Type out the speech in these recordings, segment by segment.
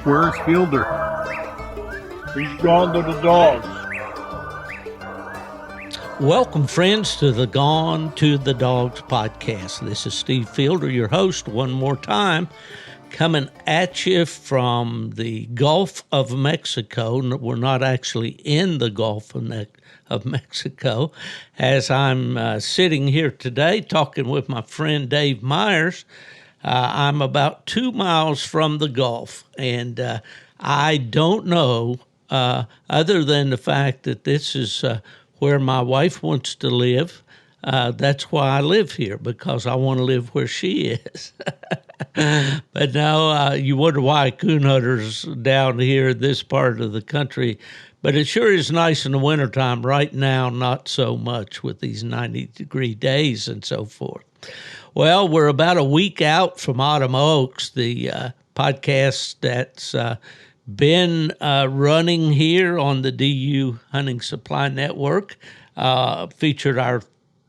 Where's Fielder? He's gone to the dogs. Welcome, friends, to the Gone to the Dogs podcast. This is Steve Fielder, your host, one more time, coming at you from the Gulf of Mexico. We're not actually in the Gulf of Mexico, as I'm sitting here today talking with my friend Dave Myers. I'm about 2 miles from the Gulf, and I don't know, other than the fact that this is where my wife wants to live. That's why I live here, because I want to live where she is. But now you wonder why coon hunters down here in this part of the country. But it sure is nice in the wintertime. Right now, not so much with these 90-degree days and so forth. Well, we're about a week out from Autumn Oaks, the podcast that's been running here on the DU Hunting Supply Network, featured our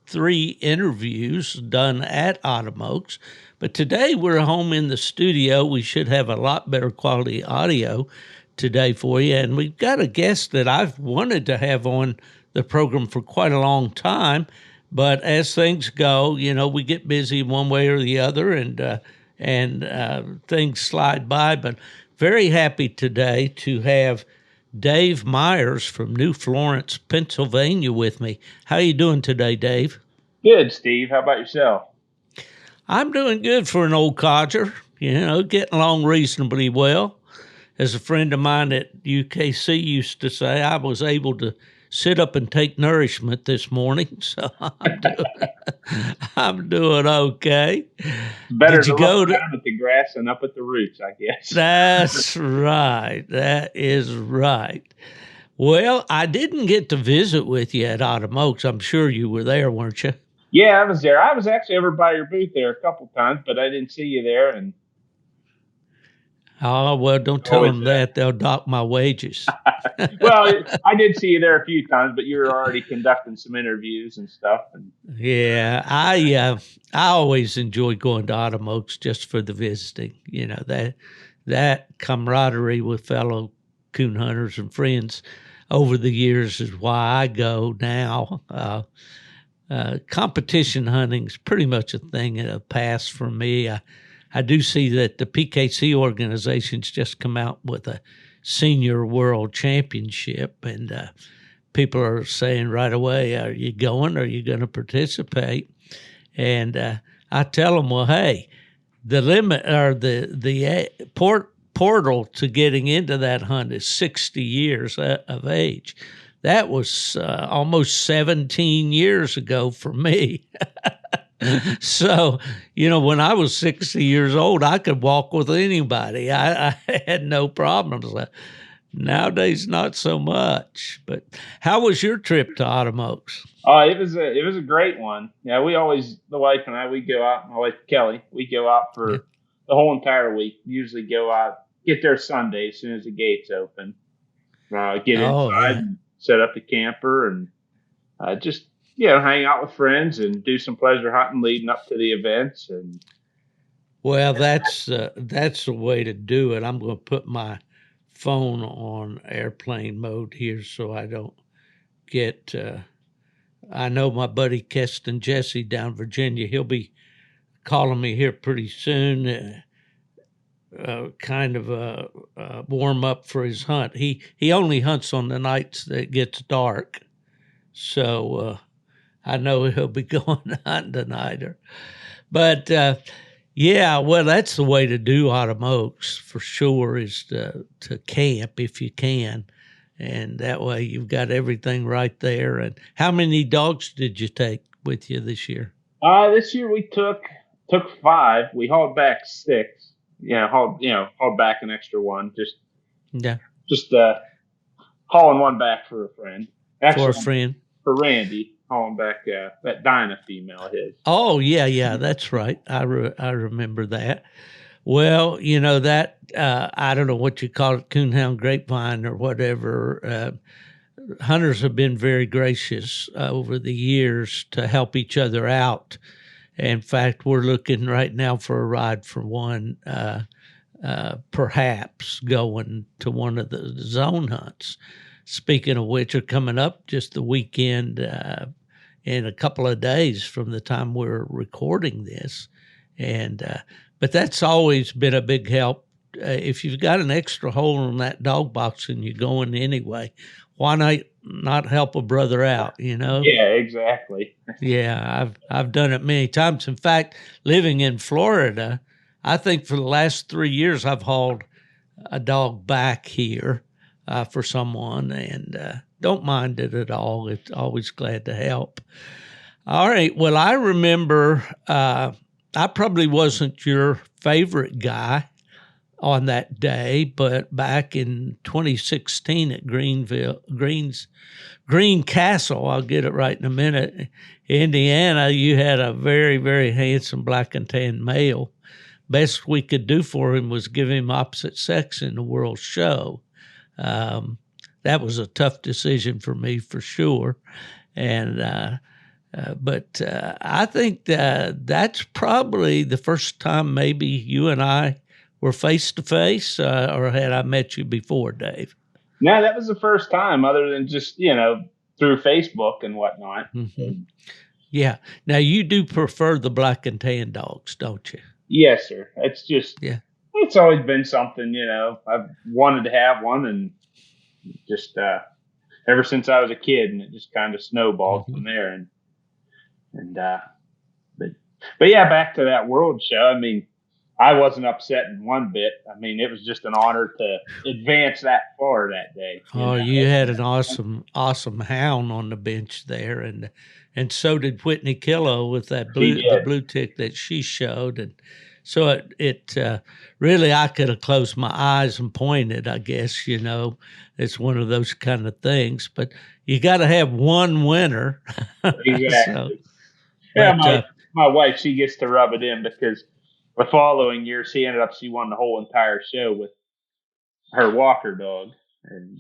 3 interviews done at Autumn Oaks. But today we're home in the studio. We should have a lot better quality audio today for you. And we've got a guest that I've wanted to have on the program for quite a long time. But as things go, you know, we get busy one way or the other, and things slide by. But very happy today to have Dave Myers from New Florence, Pennsylvania with me. How are you doing today, Dave? Good, Steve. How about yourself? I'm doing good for an old codger, you know, getting along reasonably well. As a friend of mine at UKC used to say, I was able to sit up and take nourishment this morning, so I'm doing okay. Better Did you go down at the grass and up at the roots, I guess. That's right. That is right. Well, I didn't get to visit with you at Autumn Oaks. I'm sure you were there, weren't you? Yeah, I was there. I was actually over by your booth there a couple times, but I didn't see you there. And oh, well, don't tell them that. They'll dock my wages. Well, I did see you there a few times, but you were already conducting some interviews and stuff. And yeah, I always enjoy going to Autumn Oaks just for the visiting. You know, that camaraderie with fellow coon hunters and friends over the years is why I go now. Competition hunting is pretty much a thing in the past for me. I do see that the PKC organization's just come out with a senior world championship, and people are saying right away, are you going? Are you going to participate? And I tell them, well, hey, the limit or the portal to getting into that hunt is 60 years of age. That was almost 17 years ago for me. So, you know, when I was 60 years old, I could walk with anybody. I had no problems. Nowadays, not so much. But how was your trip to Autumn Oaks? it was a great one. Yeah, we always, the wife and I, we go out. My wife Kelly, we go out for the whole entire week. Usually go out, get there Sunday as soon as the gates open. Get inside and set up the camper and just, you know, hang out with friends and do some pleasure hunting leading up to the events. And well, that's the way to do it. I'm going to put my phone on airplane mode here so I don't get. I know my buddy Keston Jesse down in Virginia. He'll be calling me here pretty soon. Kind of warm up for his hunt. He only hunts on the nights that it gets dark, so I know he'll be going hunting tonight. But yeah, well, that's the way to do Autumn Oaks for sure, is to camp if you can, and that way you've got everything right there. And how many dogs did you take with you this year? This year we took 5. We hauled back 6. Yeah, hauled back an extra one. Just hauling one back for a friend. Actually, for a friend. For Randy, hauling back that Dinah female of his. Oh, yeah, that's right. I remember that. Well, you know, that, I don't know what you call it, coonhound grapevine or whatever. Hunters have been very gracious over the years to help each other out. In fact, we're looking right now for a ride for one perhaps going to one of the zone hunts. Speaking of which, are coming up just the weekend in a couple of days from the time we're recording this. And but that's always been a big help. If you've got an extra hole in that dog box and you're going anyway, why not help a brother out, you know? Yeah, exactly. Yeah, I've done it many times. In fact, living in Florida, I think for the last 3 years I've hauled a dog back here for someone, and don't mind it at all. It's always glad to help. All right. Well, I remember I probably wasn't your favorite guy on that day, but back in 2016 at Green Castle, I'll get it right in a minute, Indiana, you had a very, very handsome black and tan male. Best we could do for him was give him opposite sex in the World Show. That was a tough decision for me, for sure. But I think that's probably the first time maybe you and I were face to face, or had I met you before, Dave? No, that was the first time, other than just through Facebook and whatnot. Mm-hmm. Yeah. Now you do prefer the black and tan dogs, don't you? Yes, sir. It's just it's always been something. I've wanted to have one, and just ever since I was a kid, and it just kind of snowballed from there. But yeah, back to that World Show. I mean, I wasn't upset in one bit. I mean, it was just an honor to advance that far that day. You had an awesome hound on the bench there, and so did Whitney Killo with the blue tick that she showed, and so it really, I could have closed my eyes and pointed. I guess it's one of those kind of things, but you got to have one winner. Exactly. My wife, she gets to rub it in because the following year she won the whole entire show with her Walker dog, and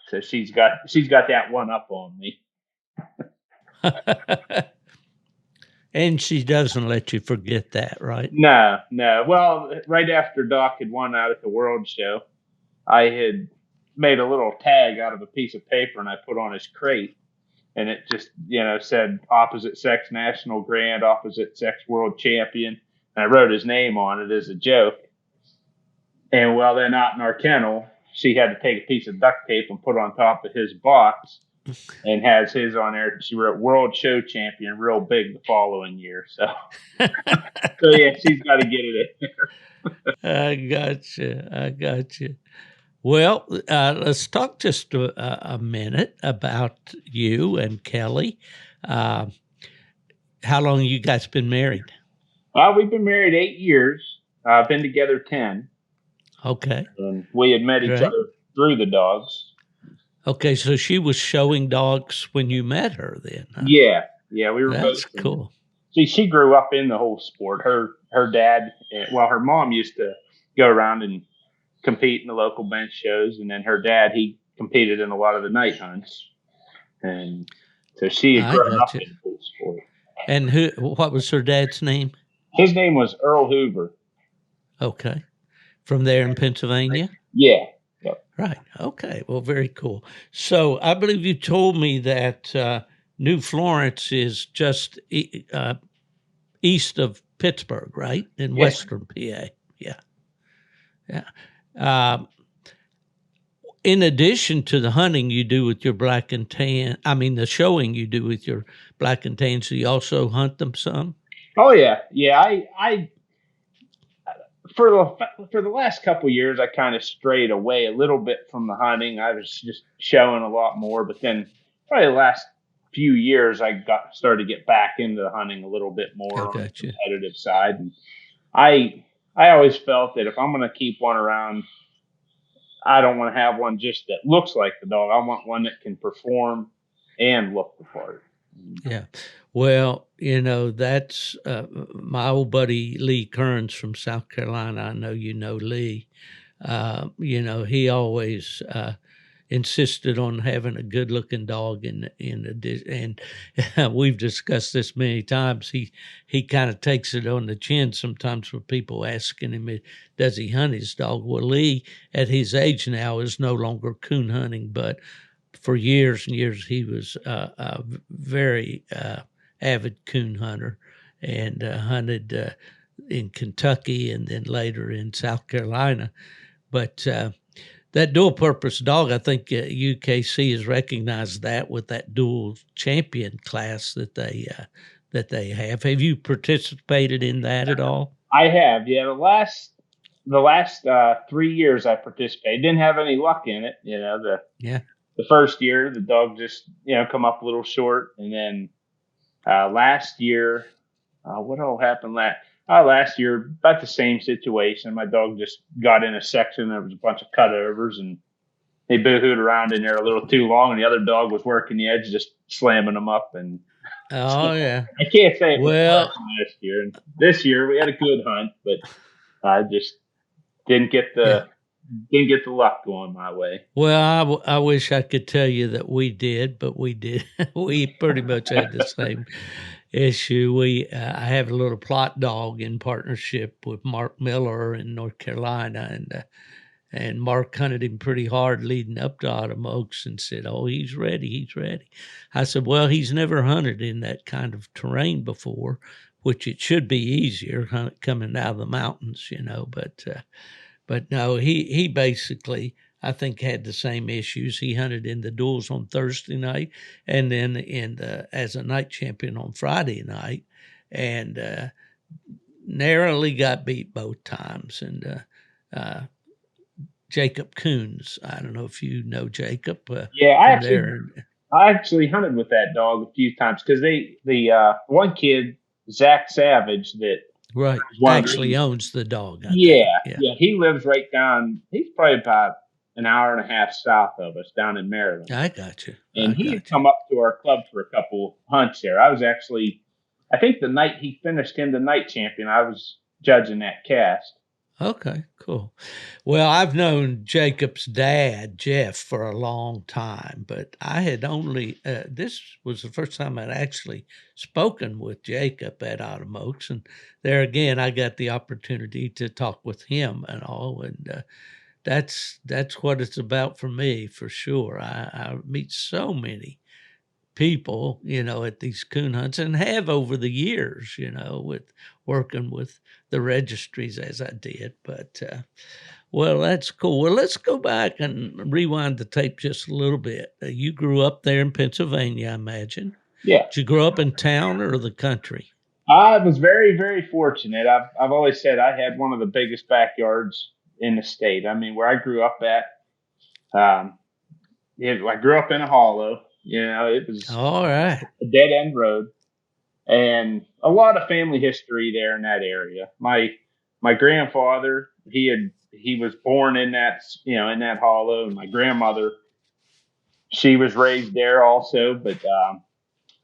so she's got that one up on me. And she doesn't let you forget that, right? No. Well, right after Doc had won out at the World Show, I had made a little tag out of a piece of paper and I put on his crate, and it just said opposite sex national grand, opposite sex world champion. And I wrote his name on it as a joke. And well, then out in our kennel, she had to take a piece of duct tape and put on top of his box, and has his on there. She wrote World Show Champion real big the following year. So, so yeah, she's got to get it in there. I got you. Well, let's talk just a minute about you and Kelly. How long you guys been married? We've been married 8 years. Been together 10. Okay. And we had met each other through the dogs. Okay, so she was showing dogs when you met her then, huh? Yeah, we were That's both. Cool. See, she grew up in the whole sport. Her dad, her mom used to go around and compete in the local bench shows, and then her dad, he competed in a lot of the night hunts. And so she had grown up in the whole sport. And what was her dad's name? His name was Earl Hoover. Okay. From there in Pennsylvania? Yeah. Yep. Right. Okay. Well, very cool. So I believe you told me that New Florence is just east of Pittsburgh, right? In Western PA. Yeah. In addition to the hunting you do with your black and tan, the showing you do with your black and tan, so you also hunt them some? Oh, yeah. Yeah, I for the last couple of years, I kind of strayed away a little bit from the hunting. I was just showing a lot more, but then probably the last few years, I started to get back into the hunting a little bit more on the competitive side. And I always felt that if I'm going to keep one around, I don't want to have one just that looks like the dog. I want one that can perform and look the part. Yeah. Well, that's my old buddy Lee Kearns from South Carolina. I know you know Lee. He always insisted on having a good looking dog in addition. And we've discussed this many times. He kind of takes it on the chin sometimes with people asking him, does he hunt his dog? Well, Lee, at his age now, is no longer coon hunting, but for years and years, he was a very avid coon hunter and hunted in Kentucky and then later in South Carolina. But that dual-purpose dog, I think UKC has recognized that with that dual champion class that they have. Have you participated in that at all? I have. Yeah, the last 3 years I participated. Didn't have any luck in it. The first year the dog just come up a little short, and then last year, what all happened last year? About the same situation. My dog just got in a section. There was a bunch of cutovers, and they boohooed around in there a little too long, and the other dog was working the edge, just slamming them up. And yeah, I can't say it was last year. And this year we had a good hunt, but I just didn't get the luck going my way. Well, I wish I could tell you that we did, but we did. We pretty much had the same issue. I have a little plot dog in partnership with Mark Miller in North Carolina, and Mark hunted him pretty hard leading up to Autumn Oaks and said, "Oh, he's ready. I said, "Well, he's never hunted in that kind of terrain before, which it should be easier coming out of the mountains, but no, he basically, I think, had the same issues. He hunted in the duels on Thursday night and then as a night champion on Friday night, and narrowly got beat both times. And Jacob Coons, I don't know if you know Jacob. I actually hunted with that dog a few times because the one kid, Zach Savage, that right actually owns the dog. Yeah. He lives right down. He's probably about an hour and a half south of us, down in Maryland. I got you. And he had come up to our club for a couple hunts there. I was actually, I think the night he finished him the night champion, I was judging that cast. Okay, cool. Well, I've known Jacob's dad, Jeff, for a long time, but I had only, this was the first time I'd actually spoken with Jacob at Autumn Oaks. And there again, I got the opportunity to talk with him and all. And that's what it's about for me, for sure. I meet so many people, at these coon hunts, and have over the years, with working with the registries as I did. But, well, that's cool. Well, let's go back and rewind the tape just a little bit. You grew up there in Pennsylvania, I imagine. Yeah. Did you grow up in town or the country? I was very, very fortunate. I've always said I had one of the biggest backyards in the state. I mean, where I grew up at, I grew up in a hollow. It was all right. A dead end road, and a lot of family history there in that area. My grandfather, he was born in that hollow, and my grandmother, she was raised there also. But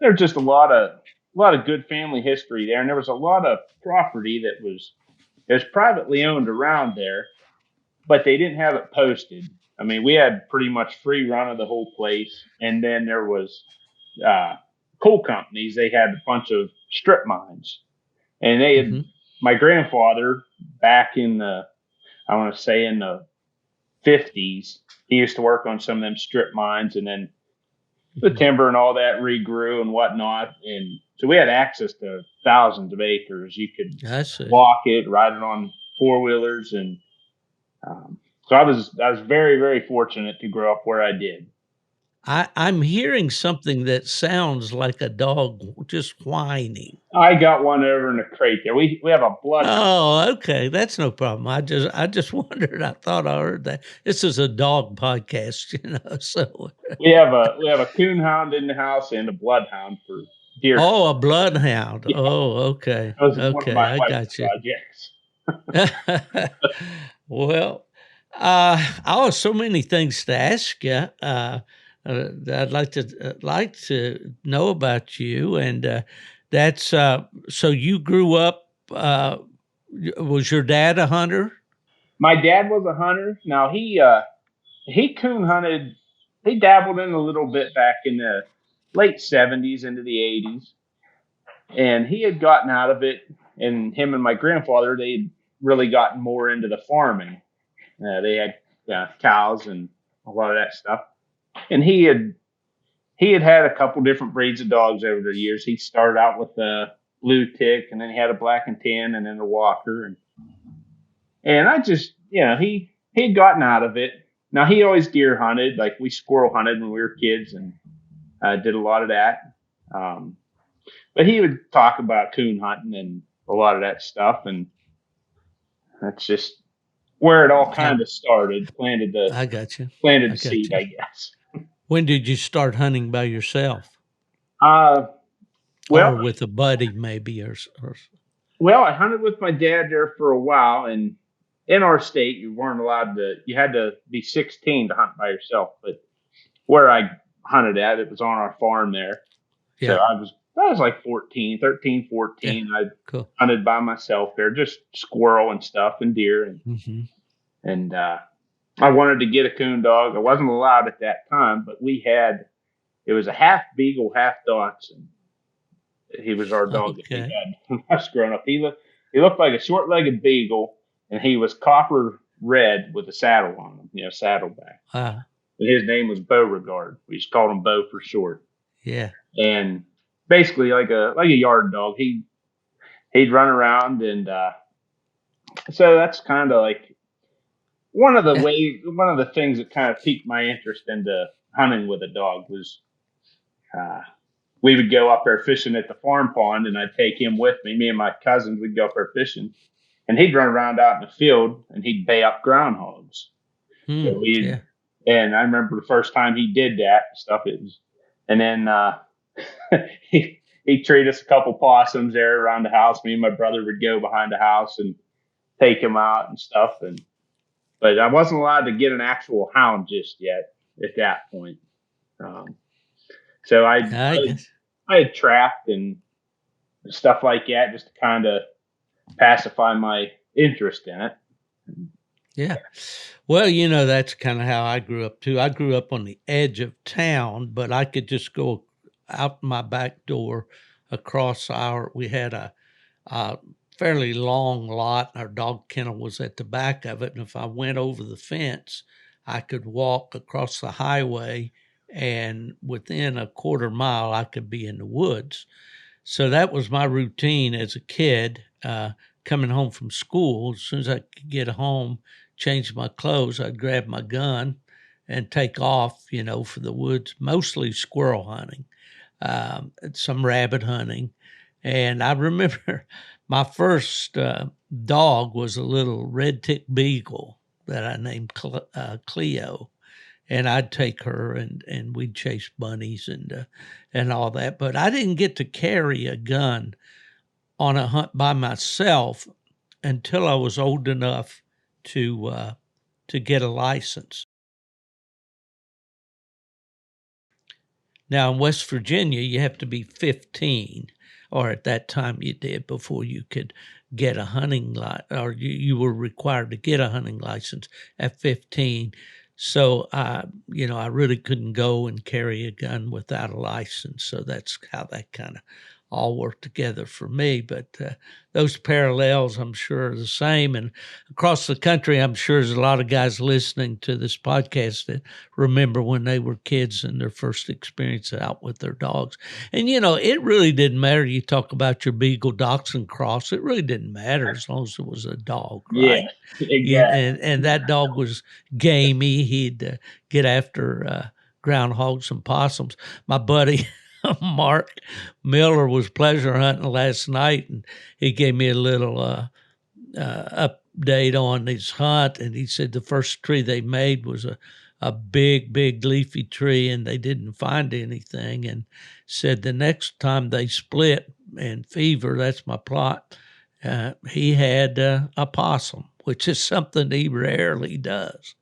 there's just a lot of good family history there, and there was a lot of property that was privately owned around there, but they didn't have it posted. I mean, we had pretty much free run of the whole place. And then there was coal companies. They had a bunch of strip mines. And they had, my grandfather, back in the 50s, he used to work on some of them strip mines. And then the timber and all that regrew and whatnot. And so we had access to thousands of acres. You could walk it, ride it on four-wheelers. And so I was very, very fortunate to grow up where I did. I'm hearing something that sounds like a dog just whining. I got one over in the crate there. We have a blood. Oh, okay, that's no problem. I just wondered. I thought I heard that. This is a dog podcast, So we have a coonhound in the house and a bloodhound for deer. Oh, a bloodhound. Yeah. Oh, okay. Okay, I got you. Well. So many things to ask you. I'd like to know about you, and that's so you grew up. Was your dad a hunter? My dad was a hunter. Now he coon hunted he dabbled in a little bit back in the late 70s into the 80s, and he had gotten out of it. And him and my grandfather, they'd really gotten more into the farming. They had cows and a lot of that stuff. And he had a couple different breeds of dogs over the years. He started out with a blue tick, and then he had a black and tan, and then a walker. And I just, he'd gotten out of it. Now, he always deer hunted. Like, we squirrel hunted when we were kids, and did a lot of that. But he would talk about coon hunting and a lot of that stuff. And that's just where it all kind of started. I got you. Planted the seed, I guess. When did you start hunting by yourself? Well, or with a buddy, maybe, or well, I hunted with my dad there for a while, and in our state, you weren't allowed to. You had to be 16 to hunt by yourself. But where I hunted at, it was on our farm there. Yeah. So I was like 13, 14. Yeah. I hunted by myself there, just squirrel and stuff and deer, and I wanted to get a coon dog. I wasn't allowed at that time, but it was a half beagle, half Dachshund. He was our dog that we had when I was growing up. He looked like a short-legged beagle, and he was copper red with a saddle on him, saddleback. And his name was Beauregard. We just called him Beau for short. Yeah. And basically like a yard dog. He'd run around, and so that's kind of like one of the things that kind of piqued my interest into hunting with a dog was we would go up there fishing at the farm pond, and I'd take him with me. Me and my cousins would go up there fishing, and he'd run around out in the field, and he'd bay up groundhogs. And I remember the first time he did that stuff. And then he'd treat us a couple possums there around the house. Me and my brother would go behind the house and take him out and stuff. But I wasn't allowed to get an actual hound just yet at that point. So I had trapped and stuff like that just to kind of pacify my interest in it. Yeah. Well, that's kind of how I grew up too. I grew up on the edge of town, but I could just go out my back door across we had a fairly long lot. Our dog kennel was at the back of it. And if I went over the fence, I could walk across the highway, and within a quarter mile, I could be in the woods. So that was my routine as a kid, coming home from school. As soon as I could get home, change my clothes, I'd grab my gun and take off, for the woods, mostly squirrel hunting, some rabbit hunting. And I remember my first dog was a little red tick beagle that I named Cleo. And I'd take her and we'd chase bunnies and all that. But I didn't get to carry a gun on a hunt by myself until I was old enough to get a license. Now, in West Virginia, you have to be 15, or at that time you did, before you could get a hunting license, or you were required to get a hunting license at 15. So, I really couldn't go and carry a gun without a license. So that's how that kind of all worked together for me. But those parallels, I'm sure, are the same. And across the country, I'm sure there's a lot of guys listening to this podcast that remember when they were kids and their first experience out with their dogs. And, it really didn't matter. You talk about your Beagle Dachshund cross. It really didn't matter as long as it was a dog, right? Yeah, exactly. Yeah, and that dog was gamey. He'd get after groundhogs and possums. My buddy Mark Miller was pleasure hunting last night, and he gave me a little update on his hunt. And he said the first tree they made was a big leafy tree, and they didn't find anything. And said the next time they split in Fever, that's my plot, he had a possum, which is something he rarely does.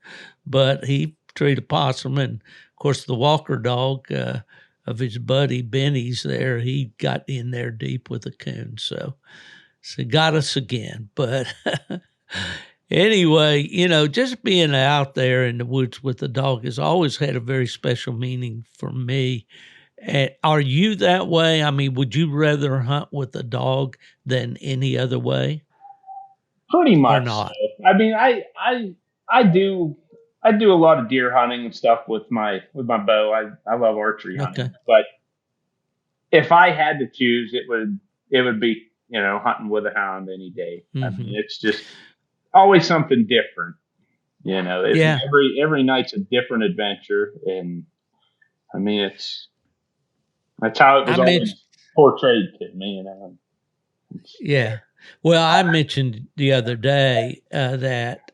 But he treated a possum, and of course the Walker dog of his buddy Benny's there, he got in there deep with a coon. So got us again. But Anyway, just being out there in the woods with the dog has always had a very special meaning for me. Are you that way? I mean, would you rather hunt with a dog than any other way? Pretty Or much not? so. I mean, I do a lot of deer hunting and stuff with my bow. I love archery Okay. hunting, but if I had to choose, it would be hunting with a hound any day. I mean, it's just always something different. Yeah. Every night's a different adventure, and I mean that's how it was always portrayed to me. Yeah. Well, I mentioned the other day that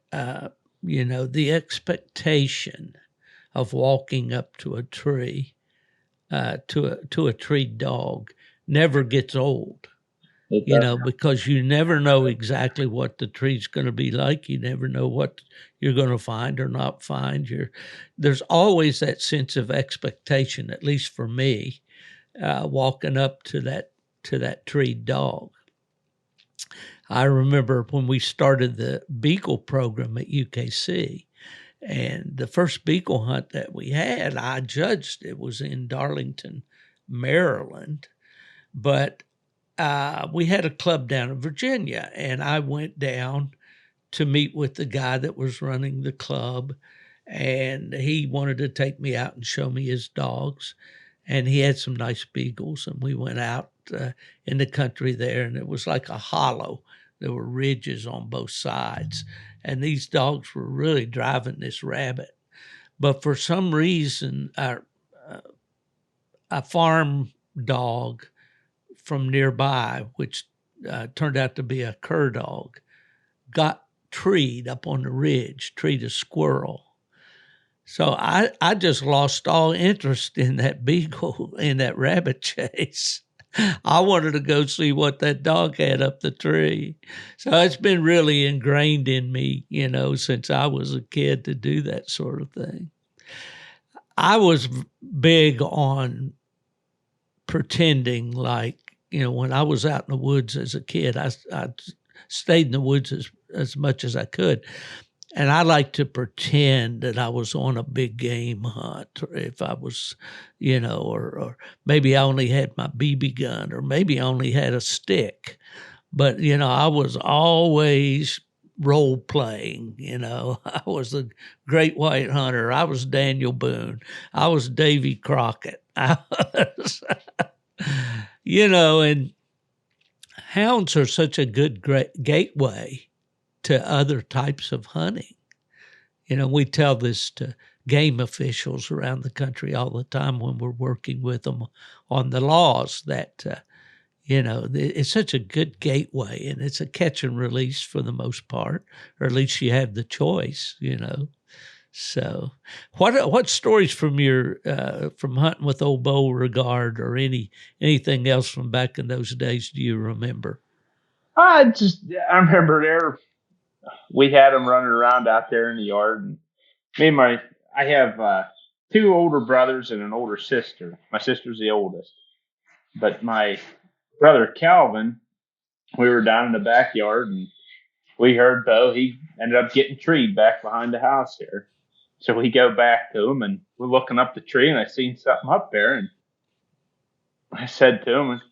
the expectation of walking up to a tree, to a treed dog, never gets old. Because you never know exactly what the tree's going to be like. You never know what you're going to find or not find. There's always that sense of expectation, at least for me, walking up to that treed dog. I remember when we started the beagle program at UKC, and the first beagle hunt that we had, I judged it was in Darlington, Maryland, but we had a club down in Virginia, and I went down to meet with the guy that was running the club, and he wanted to take me out and show me his dogs, and he had some nice beagles, and we went out in the country there, and it was like a hollow. There were ridges on both sides, and these dogs were really driving this rabbit. But for some reason, a farm dog from nearby, which turned out to be a cur dog, got treed up on the ridge, treed a squirrel. So I just lost all interest in that beagle, in that rabbit chase. I wanted to go see what that dog had up the tree. So it's been really ingrained in me, since I was a kid to do that sort of thing. I was big on pretending like, when I was out in the woods as a kid, I stayed in the woods as much as I could. And I like to pretend that I was on a big game hunt, or if I was, or maybe I only had my BB gun, or maybe I only had a stick. But, I was always role playing, I was the great white hunter. I was Daniel Boone. I was Davy Crockett. I was, and hounds are such a good gateway to other types of hunting. We tell this to game officials around the country all the time when we're working with them on the laws that, it's such a good gateway, and it's a catch and release for the most part, or at least you have the choice, So what stories from your from hunting with old Beauregard or anything else from back in those days do you remember? I remember we had them running around out there in the yard, and I have two older brothers and an older sister. My sister's the oldest, but my brother Calvin, we were down in the backyard, and we heard Bo. He ended up getting treed back behind the house here. So we go back to him, and we're looking up the tree, and I seen something up there, and I said to him,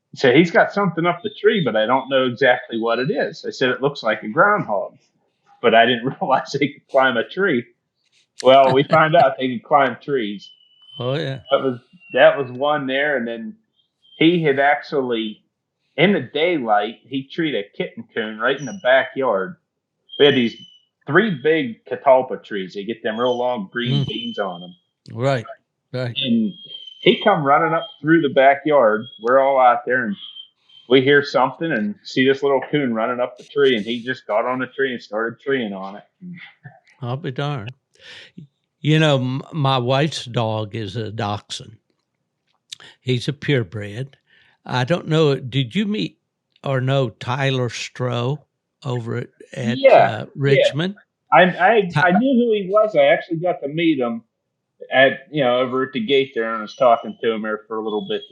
he said, he's got something up the tree, but I don't know exactly what it is. I said, it looks like a groundhog, but I didn't realize they could climb a tree. Well, we found out they could climb trees. Oh, yeah. That was one there, and then he had actually, in the daylight, he treated a kitten coon right in the backyard. We had these three big catalpa trees. They get them real long green beans on them. Right. And he come running up through the backyard. We're all out there, and we hear something and see this little coon running up the tree, and he just got on the tree and started treeing on it. I'll be darned. My wife's dog is a dachshund. He's a purebred. I don't know. Did you meet or know Tyler Stroh over at Richmond? Yeah. I knew who he was. I actually got to meet him over at the gate there, and I was talking to him there for a little bit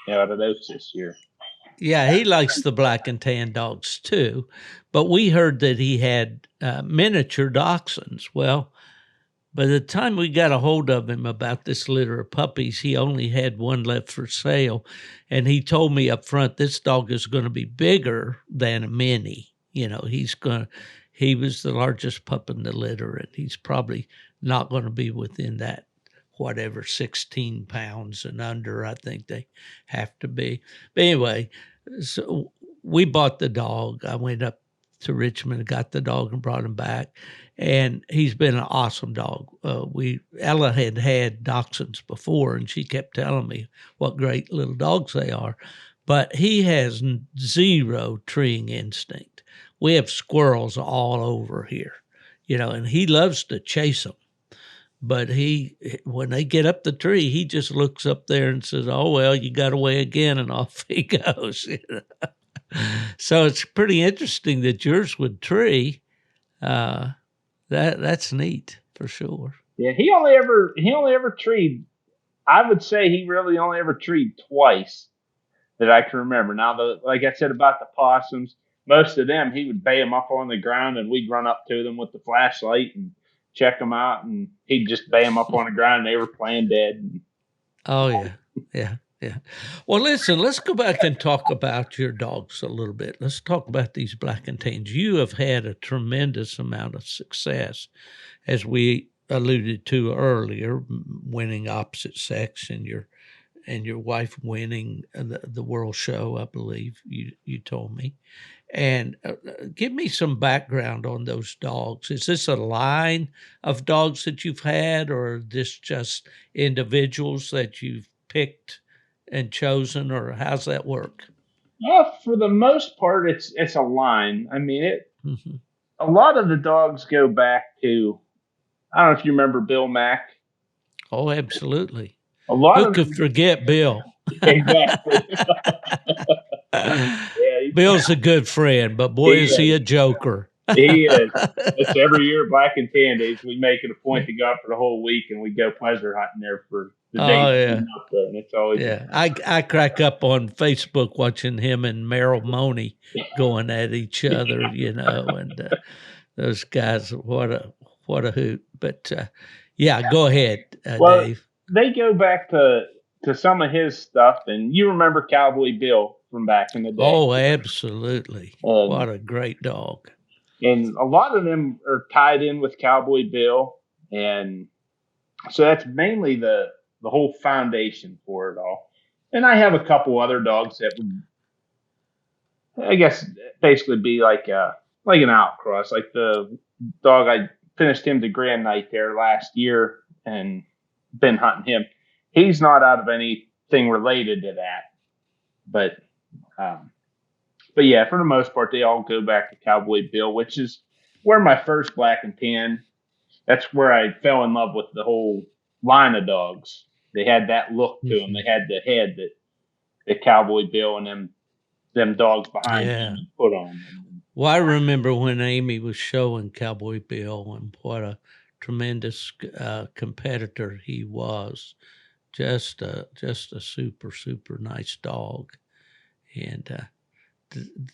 at Oaks this year. Yeah, he likes the black and tan dogs too. But we heard that he had miniature dachshunds. Well, by the time we got a hold of him about this litter of puppies, he only had one left for sale. And he told me up front, this dog is going to be bigger than a mini. He was the largest pup in the litter, and he's probably not going to be within that, whatever, 16 pounds and under, I think they have to be. But anyway, so we bought the dog. I went up to Richmond, got the dog, and brought him back. And he's been an awesome dog. Ella had dachshunds before, and she kept telling me what great little dogs they are. But he has zero treeing instinct. We have squirrels all over here, and he loves to chase them. But when they get up the tree, he just looks up there and says, "Oh, well, you got away again," and off he goes. So it's pretty interesting that yours would tree. That's neat for sure. Yeah, he only ever treed. I would say he really only ever treed twice that I can remember. Now, like I said about the possums, most of them he would bay them up on the ground, and we'd run up to them with the flashlight and check them out, and he'd just bay them up on the ground, and they were playing dead. Oh yeah. Well, listen, let's go back and talk about your dogs a little bit. Let's talk about these black and tans. You have had a tremendous amount of success, as we alluded to earlier, winning opposite sex, and your wife winning the World Show, I believe you told me. And give me some background on those dogs. Is this a line of dogs that you've had, or are this just individuals that you've picked and chosen, or how's that work? For the most part, it's a line. I mean, a lot of the dogs go back to, I don't know if you remember Bill Mack. Oh, absolutely. Who could forget Bill? Exactly. Bill's a good friend, but boy, is he a joker. He is. It's every year Black and Tan Days. We make it a point to go out for the whole week, and we go pleasure hunting there for the day. Oh, yeah. Up there, and it's always I crack up on Facebook watching him and Merrill Money going at each other, and those guys, what a hoot. But go ahead, Dave. They go back to some of his stuff, and you remember Cowboy Bill from back in the day. Oh, absolutely. What a great dog. And a lot of them are tied in with Cowboy Bill, and so that's mainly the whole foundation for it all. And I have a couple other dogs that would, I guess, basically be like an outcross. Like the dog, I finished him the Grand Night there last year and been hunting him. He's not out of anything related to that, but yeah, for the most part, they all go back to Cowboy Bill, which is where my first black and tan. That's where I fell in love with the whole line of dogs. They had that look to them. They had the head that Cowboy Bill and them dogs behind him put on. Well, I remember when Amy was showing Cowboy Bill, and what a tremendous competitor he was. Just a super, super nice dog. And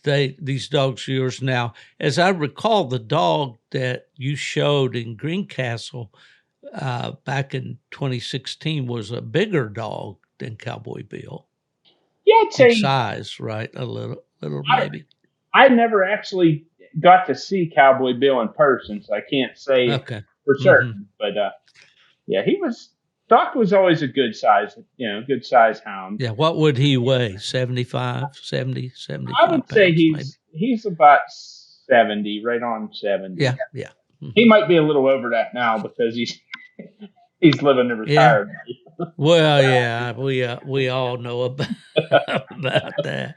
these dogs of yours now, as I recall, the dog that you showed in Greencastle back in 2016 was a bigger dog than Cowboy Bill. Yeah, I'd say size, right? A little maybe. I never actually got to see Cowboy Bill in person, so I can't say for certain. But Doc was always a good size hound. Yeah, what would he weigh? 75, 70, 75 I would say pounds, he's about 70, right on 70. Yeah. Mm-hmm. He might be a little over that now because he's living the retired life. Well, yeah, we all know about that.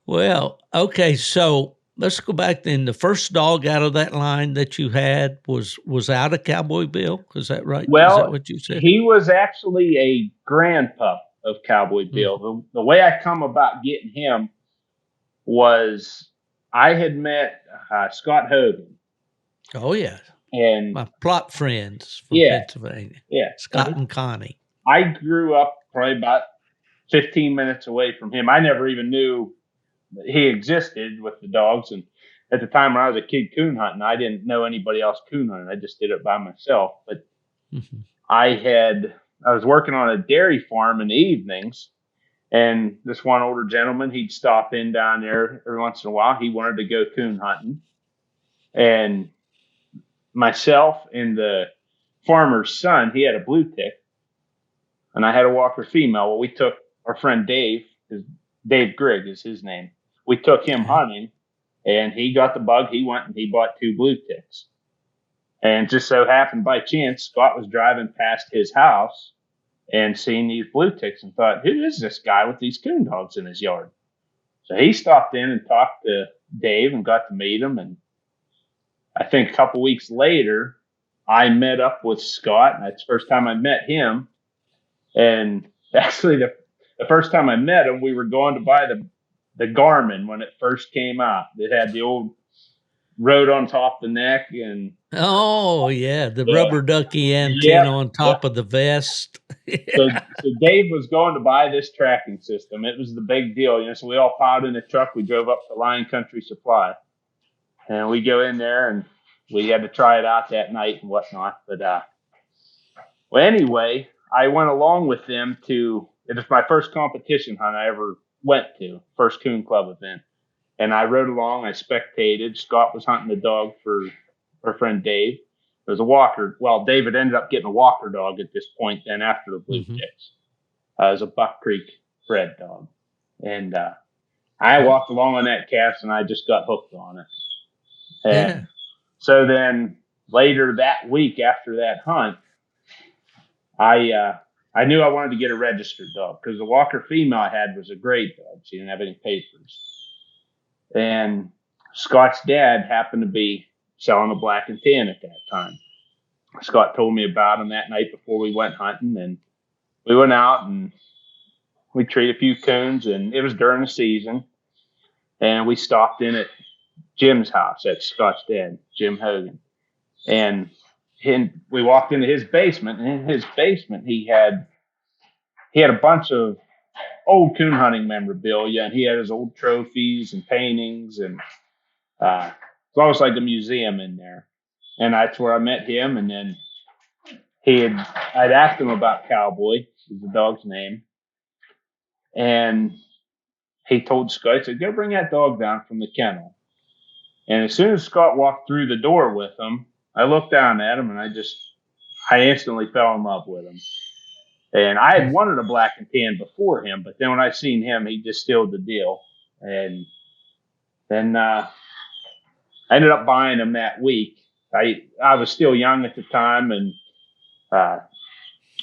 Well, okay, so let's go back then. The first dog out of that line that you had was out of Cowboy Bill. Is that right? Well, is that what you said? He was actually a grand pup of Cowboy Bill. Mm-hmm. The way I come about getting him was I had met Scott Hogan. Oh, yeah. And my plot friends from Pennsylvania. Yeah. Scott and Connie. I grew up probably about 15 minutes away from him. I never even knew he existed with the dogs. And at the time when I was a kid coon hunting, I didn't know anybody else coon hunting. I just did it by myself. But I was working on a dairy farm in the evenings, and this one older gentleman, he'd stop in down there every once in a while. He wanted to go coon hunting. And myself and the farmer's son, he had a blue tick, and I had a Walker female. Well, we took our friend Dave, Dave Grigg is his name. We took him hunting, and he got the bug. He went and he bought 2 blue ticks. And just so happened by chance, Scott was driving past his house and seen these blue ticks and thought, who is this guy with these coon dogs in his yard? So he stopped in and talked to Dave and got to meet him. And I think a couple weeks later, I met up with Scott, and that's the first time I met him. And actually, the first time I met him, we were going to buy the Garmin when it first came out. It had the old road on top of the neck, and the rubber ducky antenna on top of the vest. so Dave was going to buy this tracking system. It was the big deal, so we all piled in the truck. We drove up to Lion Country Supply, and we go in there, and we had to try it out that night and whatnot. But well, anyway, I went along with them to. It was my first competition hunt I ever went to, first coon club event. And I rode along, I spectated. Scott was hunting the dog for our friend Dave. It was a walker. Well, David ended up getting a walker dog at this point then after the blue ticks. It was a Buck Creek bred dog. And I walked along on that cast, and I just got hooked on it. And so then later that week after that hunt, I knew I wanted to get a registered dog because the walker female I had was a grade dog. She didn't have any papers. And Scott's dad happened to be selling a Black and Tan at that time. Scott told me about him that night before we went hunting, and we went out and we treated a few coons, and it was during the season. And we stopped in at Jim's house, at Scott's dad, Jim Hogan. And we walked into his basement, and in his basement he had a bunch of old coon hunting memorabilia, and he had his old trophies and paintings, and it's almost like a museum in there. And that's where I met him. And then I'd asked him about Cowboy, is the dog's name, and he told Scott, he said, go bring that dog down from the kennel. And as soon as Scott walked through the door with him, I looked down at him, and I instantly fell in love with him. And I had wanted a Black and Tan before him, but then when I seen him, he just sealed the deal. And then I ended up buying him that week. I was still young at the time, and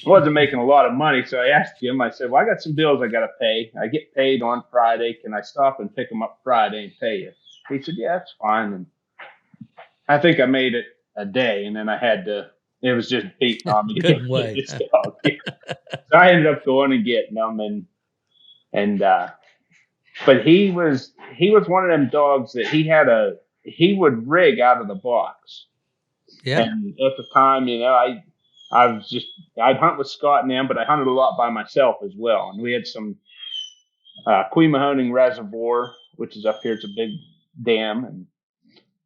wasn't making a lot of money. So I asked him, I said, well, I got some bills I got to pay. I get paid on Friday. Can I stop and pick them up Friday and pay you? He said, yeah, that's fine. And I think I made it a day, and then it was just beating on me. Good way. So I ended up going and getting them, but he was one of them dogs that he would rig out of the box. Yeah. And at the time, I'd hunt with Scott and them, but I hunted a lot by myself as well. And we had some Quemahoning Reservoir, which is up here. It's a big dam,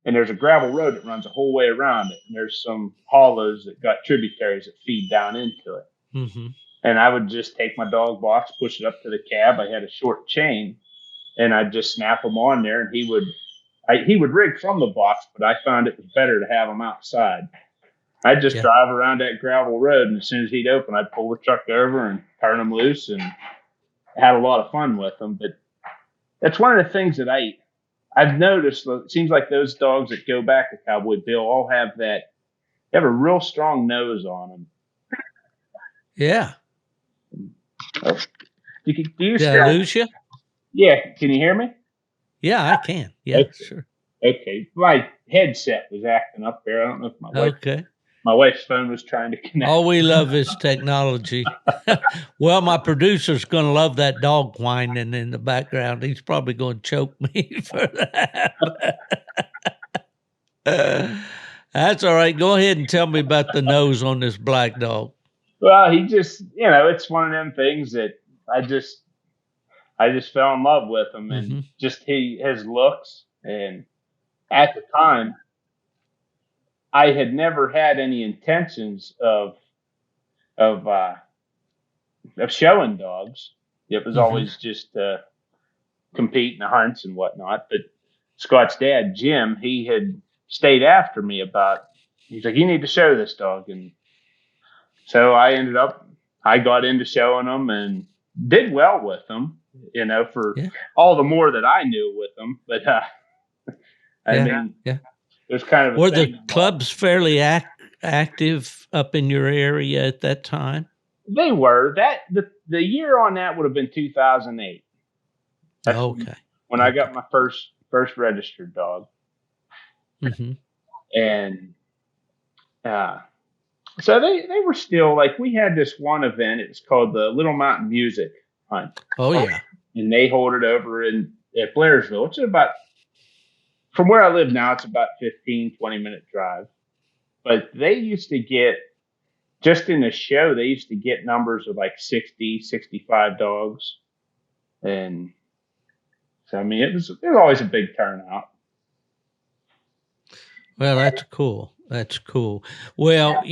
and there's a gravel road that runs the whole way around it. And there's some hollows that got tributaries that feed down into it. Mm-hmm. And I would just take my dog box, push it up to the cab. I had a short chain, and I'd just snap him on there, and he would rig from the box, but I found it was better to have him outside. I'd just drive around that gravel road, and as soon as he'd open, I'd pull the truck over and turn him loose, and had a lot of fun with him. But that's one of the things that I've noticed. It seems like those dogs that go back to Cowboy Bill all have they have a real strong nose on them. Yeah. Do you Did I lose you? Yeah. Can you hear me? Yeah, I can. Yeah, okay. Sure. Okay. My headset was acting up there. I don't know if my wife's phone was trying to connect. All we love is technology. Well, my producer's going to love that dog whining in the background. He's probably going to choke me for that. That's all right. Go ahead and tell me about the nose on this black dog. Well, he just, it's one of them things that I just fell in love with him, and Mm-hmm. just his looks. And at the time, I had never had any intentions of uh, of showing dogs. It was Mm-hmm. always just compete in the hunts and whatnot. But Scott's dad, Jim, he had stayed after me about. He's like, you need to show this dog, and so I got into showing them and did well with them. For Yeah. all the more that I knew with them. But I Yeah. mean, Yeah. there's kind of a Were the thing about. clubs fairly active up in your area at that time? They were that the year on that would have been 2008. That's Okay. when I Okay. got my first registered dog, Mm-hmm. and so they were still like, we had this one event. It was called the Little Mountain Music Hunt, Oh yeah. and they hold it over at Blairsville. It's about from where I live now. It's about 15-20 minute drive, but they used to get just in the show. They used to get numbers of like 60-65 dogs, and so I mean it was always a big turnout. Well, that's cool. That's cool. Well,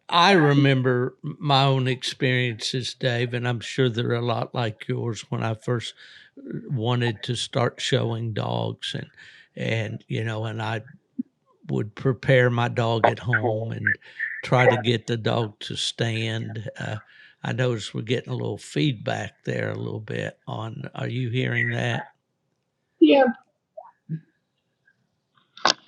I remember my own experiences, Dave, and I'm sure they're a lot like yours when I first wanted to start showing dogs and I would prepare my dog at home and try to get the dog to stand. I noticed we're getting a little feedback there a little bit are you hearing that? Yeah,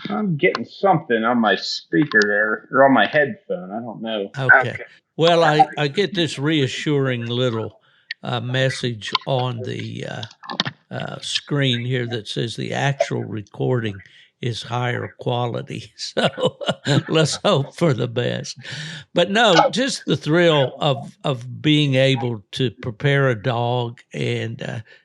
I'm getting something on my speaker there, or on my headphone. I don't know. Okay. Well, I get this reassuring little message on the screen here that says the actual recording is higher quality. So let's hope for the best. But no, just the thrill of being able to prepare a dog and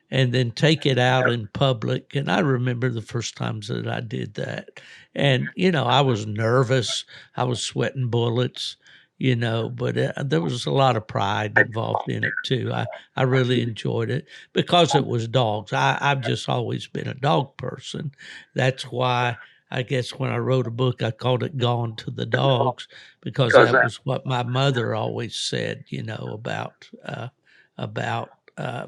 then take it out in public. And I remember the first times that I did that. And I was nervous. I was sweating bullets. But there was a lot of pride involved in it too. I really enjoyed it because it was dogs. I've just always been a dog person. That's why I guess when I wrote a book, I called it Gone to the Dogs, because that was what my mother always said, about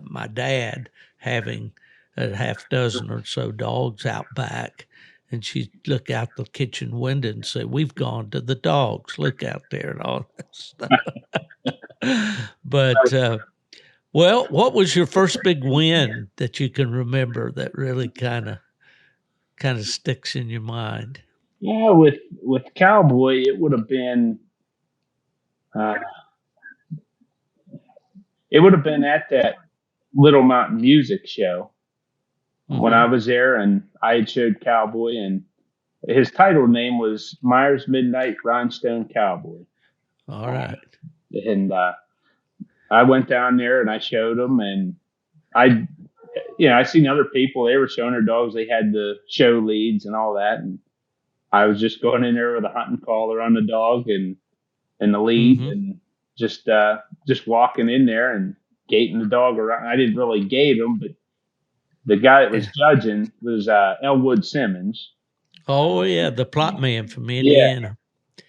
my dad having a half dozen or so dogs out back. And she'd look out the kitchen window and say, "We've gone to the dogs. Look out there," and all that stuff. But well, what was your first big win that you can remember that really kind of sticks in your mind? Yeah, with Cowboy, it would have been uh, at that Little Mountain Music Show when I Mm-hmm. was there, and I had showed Cowboy, and his title name was Myers Midnight Rhinestone Cowboy, All right. and I went down there and I showed him, and I I seen other people, they were showing their dogs, they had the show leads and all that, and I was just going in there with a hunting collar on the dog and the lead, Mm-hmm. and just walking in there and gating the dog around. I didn't really gate him, but the guy that was Yeah. judging was Elwood Simmons. Oh yeah, the plot man from Yeah, Indiana.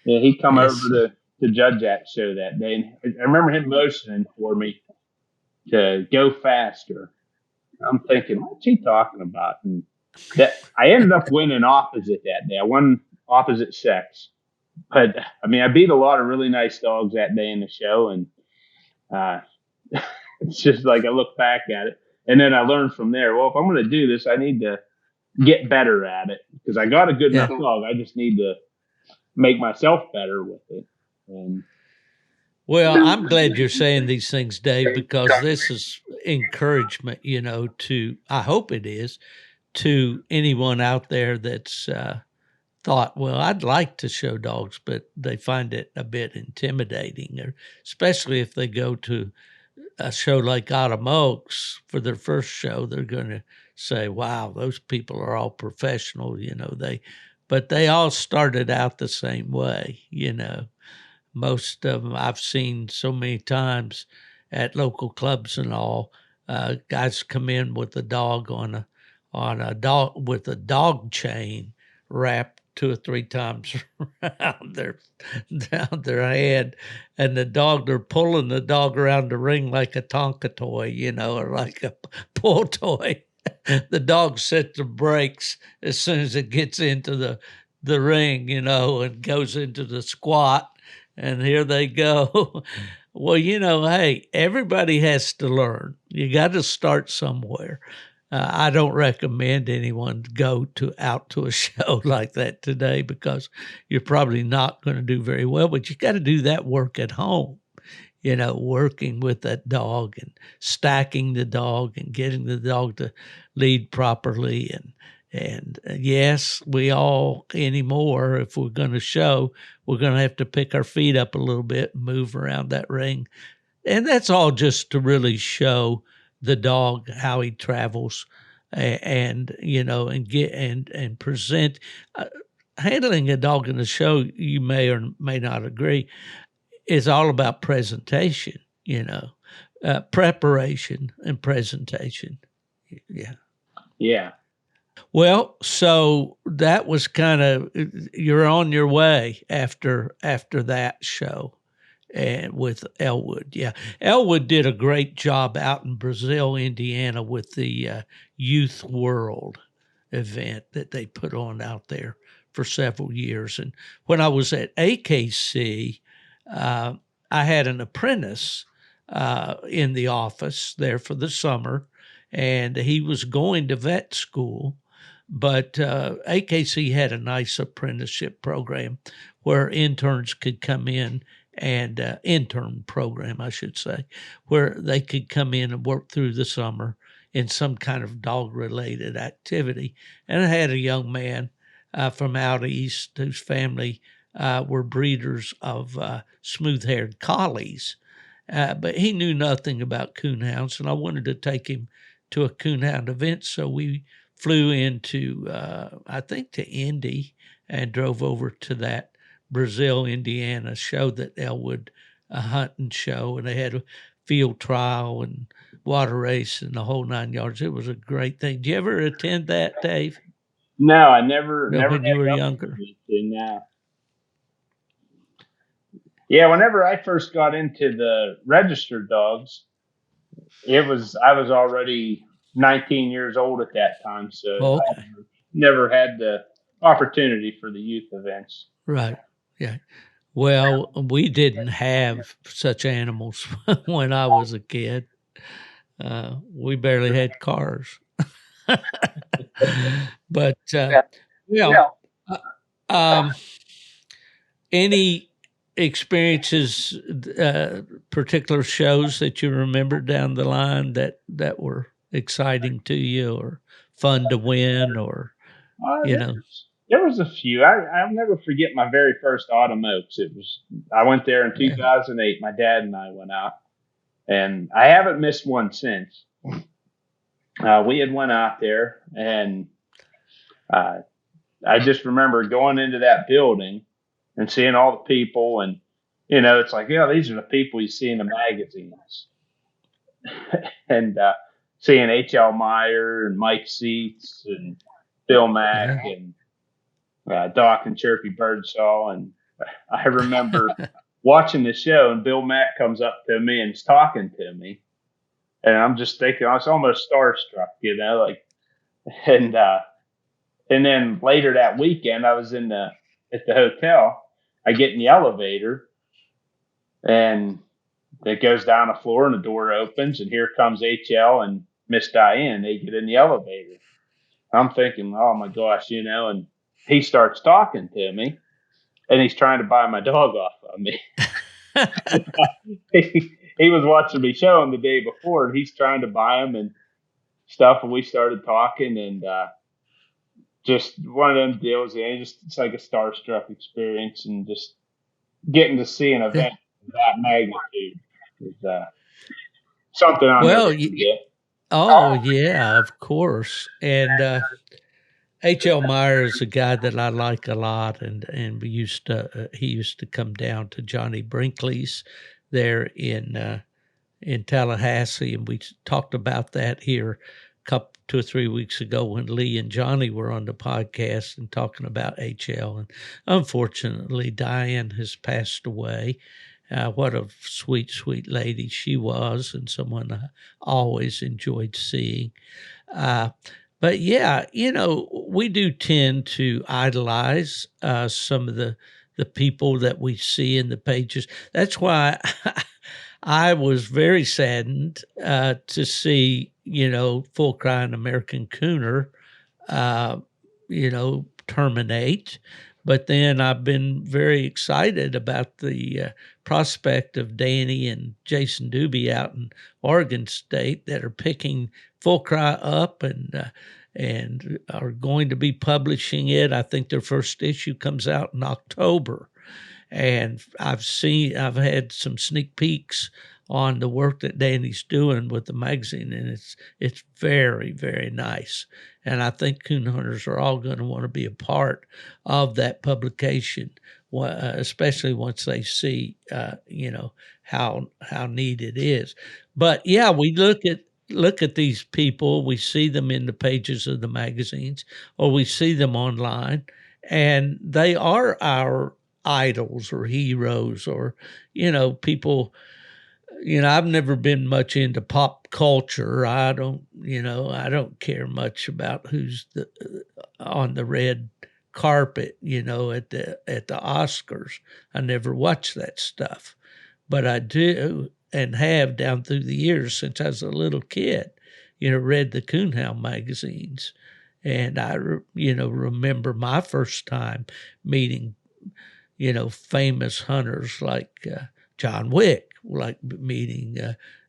yeah, he come over Yes. to judge that show that day, and I remember him motioning for me to go faster. I'm thinking, what's he talking about? And that I ended up winning opposite that day. I won opposite sex, but I mean, I beat a lot of really nice dogs that day in the show, and uh, it's just like I look back at it, and then I learned from there. Well, if I'm going to do this, I need to get better at it because I got a good enough Yeah. dog. I just need to make myself better with it. And Well, I'm glad you're saying these things, Dave, because this is encouragement, I hope it is, to anyone out there that's thought, well, I'd like to show dogs, but they find it a bit intimidating, or especially if they go to a show like Autumn Oaks for their first show, they're going to say, wow, those people are all professional, but they all started out the same way. Most of them I've seen so many times at local clubs and all. Guys come in with a dog on a dog with a dog chain wrapped 2 or 3 times around down their head, and they're pulling the dog around the ring like a Tonka toy, or like a pull toy. The dog sets the brakes as soon as it gets into the ring, and goes into the squat, and here they go. Well, hey, everybody has to learn. You got to start somewhere. I don't recommend anyone go out to a show like that today because you're probably not going to do very well, but you got to do that work at home, working with that dog and stacking the dog and getting the dog to lead properly. And yes, we all anymore, if we're going to show, we're going to have to pick our feet up a little bit and move around that ring. And that's all just to really show the dog how he travels and present. Handling a dog in a show, you may or may not agree, is all about presentation, preparation and presentation. Yeah. Yeah. Well, so that was kind of, you're on your way after that show. And with Elwood, yeah. Elwood did a great job out in Brazil, Indiana, with the Youth World event that they put on out there for several years. And when I was at AKC, I had an apprentice in the office there for the summer, and he was going to vet school. But AKC had a nice apprenticeship program where interns could come in and intern program, I should say, where they could come in and work through the summer in some kind of dog-related activity. And I had a young man from out east whose family were breeders of smooth-haired collies, but he knew nothing about coonhounds, and I wanted to take him to a coonhound event, so we flew into, I think, to Indy and drove over to that Brazil, Indiana show that Elwood, a hunting show, and they had a field trial and water race and the whole 9 yards. It was a great thing. Did you ever attend that, Dave? No, I never When you were had younger? No. Yeah, whenever I first got into the registered dogs, I was already 19 years old at that time, so Okay. I never had the opportunity for the youth events. Right. Yeah. Well, we didn't have such animals when I was a kid. We barely had cars. But, any experiences, particular shows that you remember down the line that were exciting to you or fun to win or, There was a few. I'll never forget my very first Autumn Oaks. I went there in 2008. My dad and I went out, and I haven't missed one since. We had went out there, and I just remember going into that building and seeing all the people, and it's like, these are the people you see in the magazines, and seeing H.L. Meyer and Mike Seitz and Bill Mack and Doc and Chirpy Birdsall. And I remember watching the show, and Bill Mack comes up to me and is talking to me, and I'm just thinking, I was almost starstruck, and then later that weekend, I was at the hotel. I get in the elevator, and it goes down the floor, and the door opens, and here comes HL and Miss Diane. They get in the elevator. I'm thinking, oh my gosh, and he starts talking to me, and he's trying to buy my dog off of me. He was watching me show him the day before, and he's trying to buy him and stuff. And we started talking, and just one of them deals. It's like a starstruck experience, and just getting to see an event of that magnitude is something I'll never forget. Oh yeah, of course. And H.L. Meyer is a guy that I like a lot, and he used to come down to Johnny Brinkley's there in in Tallahassee, and we talked about that here couple 2 or 3 weeks ago when Lee and Johnny were on the podcast and talking about HL. And unfortunately, Diane has passed away. What a sweet, sweet lady she was, and someone I always enjoyed seeing. But yeah, we do tend to idolize some of the people that we see in the pages. That's why I was very saddened to see, Full Crying American Cooner, terminate. But then I've been very excited about the prospect of Danny and Jason Doobie out in Oregon State that are picking Full Cry up and are going to be publishing it. I think their first issue comes out in October. And I've had some sneak peeks on the work that Danny's doing with the magazine, and it's very, very nice. And I think coon hunters are all going to want to be a part of that publication, especially once they see, how neat it is. But yeah, we look at these people, we see them in the pages of the magazines, or we see them online, and they are our idols or heroes or, people. I've never been much into pop culture. I don't care much about who's on the red carpet, at the Oscars. I never watch that stuff, but I do and have down through the years since I was a little kid, read the Coonhound magazines. And I, remember my first time meeting, famous hunters like John Wick, like meeting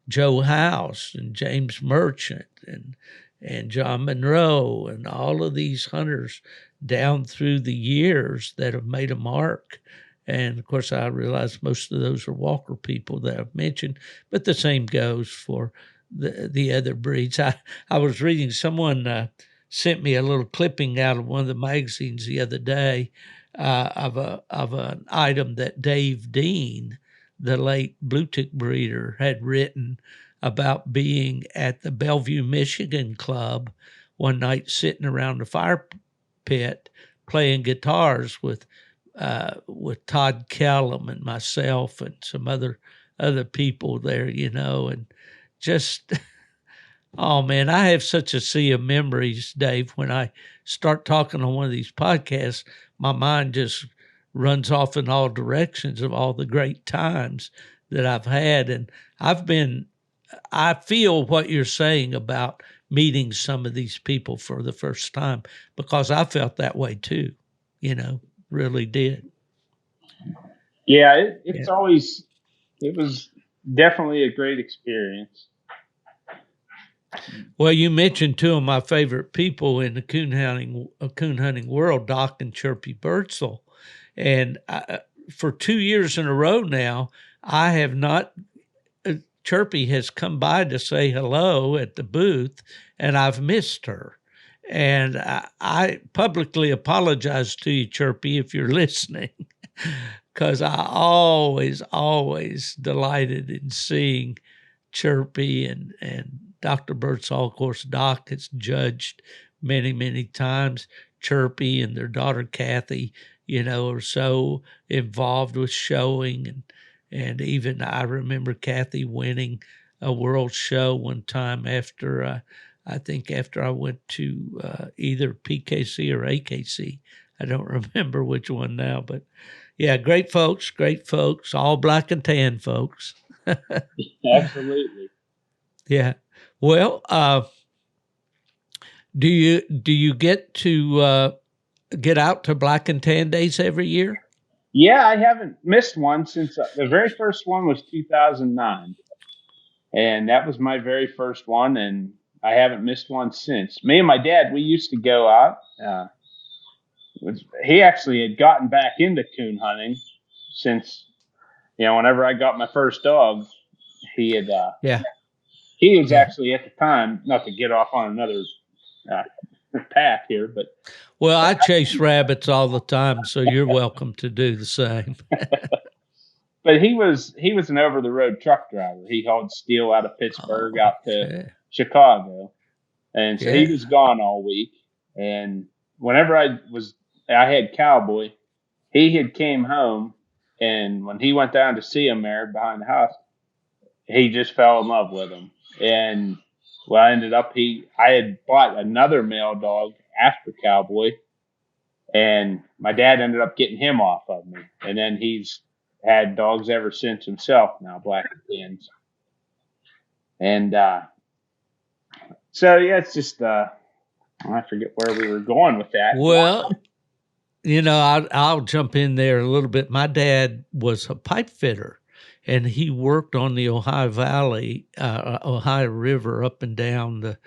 Joe House and James Merchant and John Monroe and all of these hunters down through the years that have made a mark. And, of course, I realize most of those are Walker people that I've mentioned, but the same goes for the other breeds. I was reading, someone sent me a little clipping out of one of the magazines the other day of an item that Dave Dean, the late blue tick breeder, had written about being at the Bellevue, Michigan club one night, sitting around the fire pit playing guitars with Todd Kellum and myself and some other people there, and just, oh man, I have such a sea of memories, Dave. When I start talking on one of these podcasts, my mind just runs off in all directions of all the great times that I've had. And I feel what you're saying about meeting some of these people for the first time, because I felt that way too, really did. Yeah, it was definitely a great experience. Well, you mentioned two of my favorite people in the coon hunting world, Doc and Chirpy Birdsell. And for 2 years in a row now, I have not, Chirpy has come by to say hello at the booth, and I've missed her. And I publicly apologize to you, Chirpy, if you're listening, because I always delighted in seeing Chirpy and Dr. Birdsall. Of course, Doc has judged many, many times. Chirpy and their daughter, Kathy, are so involved with showing. And even I remember Kathy winning a world show one time after, I think after I went to either PKC or AKC. I don't remember which one now, but yeah, great folks, all black and tan folks. Absolutely. Yeah. Well, do you get to get out to Black and Tan Days every year? Yeah, I haven't missed one since the very first one was 2009. And that was my very first one, and I haven't missed one since. Me and my dad, we used to go out. He actually had gotten back into coon hunting since, whenever I got my first dog, he had, he was actually at the time, not to get off on another path here, but. Well, I chase rabbits all the time, so you're welcome to do the same. but he was an over the road truck driver. He hauled steel out of Pittsburgh out to Okay. Chicago, and so he Yeah. was gone all week. And whenever I had Cowboy. He had came home, and when he went down to see him there behind the house, he just fell in love with him. And well, I ended up I had bought another male dog after Cowboy, and my dad ended up getting him off of me. And then he's had dogs ever since himself now, Black and Tans. And so yeah, it's just I forget where we were going with that. Well, I'll jump in there a little bit. My dad was a pipe fitter, and he worked on the Ohio Valley, Ohio River, up and down the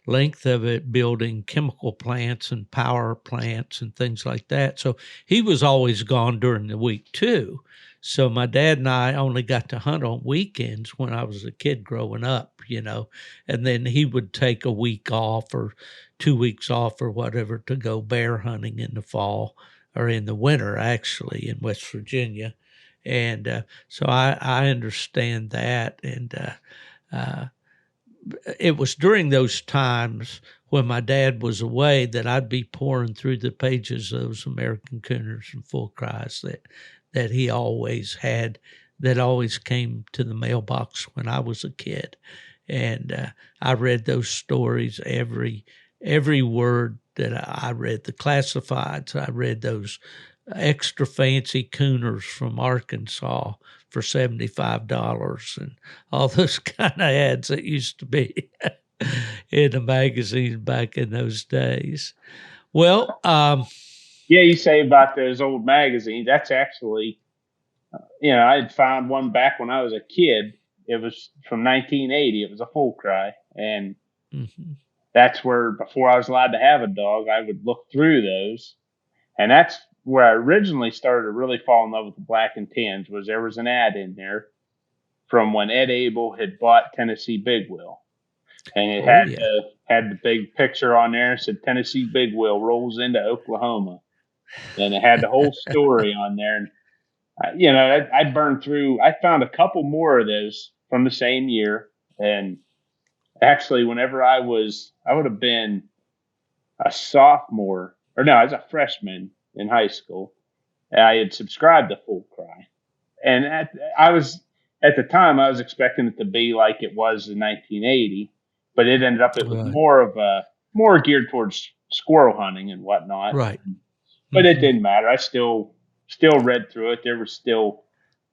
length of it, building chemical plants and power plants and things like that. So he was always gone during the week too. So my dad and I only got to hunt on weekends when I was a kid growing up, and then he would take a week off or 2 weeks off or whatever to go bear hunting in the fall or in the winter, actually, in West Virginia. And so I understand that. And it was during those times when my dad was away that I'd be pouring through the pages of those American Cooners and Full Cries that he always had, that always came to the mailbox when I was a kid. And I read those stories, every word that I read, the classifieds. I read those extra fancy Cooners from Arkansas for $75 and all those kind of ads that used to be in the magazine back in those days. Well, yeah, you say about those old magazines. That's actually, I had found one back when I was a kid. It was from 1980. It was a Full Cry, and that's where, before I was allowed to have a dog, I would look through those, and that's where I originally started to really fall in love with the Black and Tans. Was there was an ad in there from when Ed Abel had bought Tennessee Big Wheel, and it had the big picture on there. It said Tennessee Big Wheel rolls into Oklahoma, and it had the whole story on there. And I burned through. I found a couple more of those from the same year, and actually, whenever I would have been a sophomore, or no, I was a freshman in high school. I had subscribed to Full Cry, and at the time I was expecting it to be like it was in 1980, but it ended up it was more geared towards squirrel hunting and whatnot. Right. But it didn't matter. I still read through it. There was still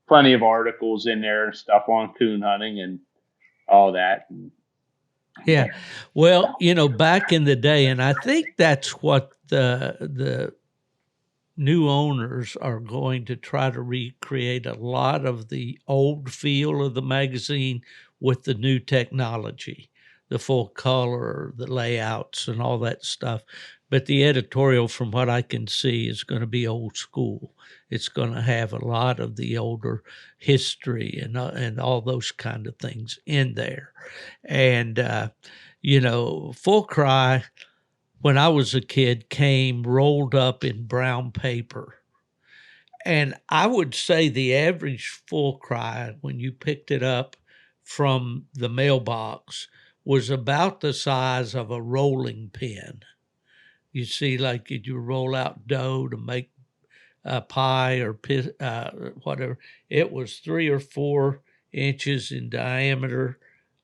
plenty of articles in there and stuff on coon hunting and all that. Yeah. Well, back in the day, and I think that's what the new owners are going to try to recreate, a lot of the old feel of the magazine with the new technology, the full color, the layouts and all that stuff. But the editorial, from what I can see, is going to be old school. It's going to have a lot of the older history and all those kind of things in there. And, Full Cry, when I was a kid, came rolled up in brown paper. And I would say the average Full Cry, when you picked it up from the mailbox, was about the size of a rolling pin. You see, like you roll out dough to make pie or whatever. It was 3 or 4 inches in diameter,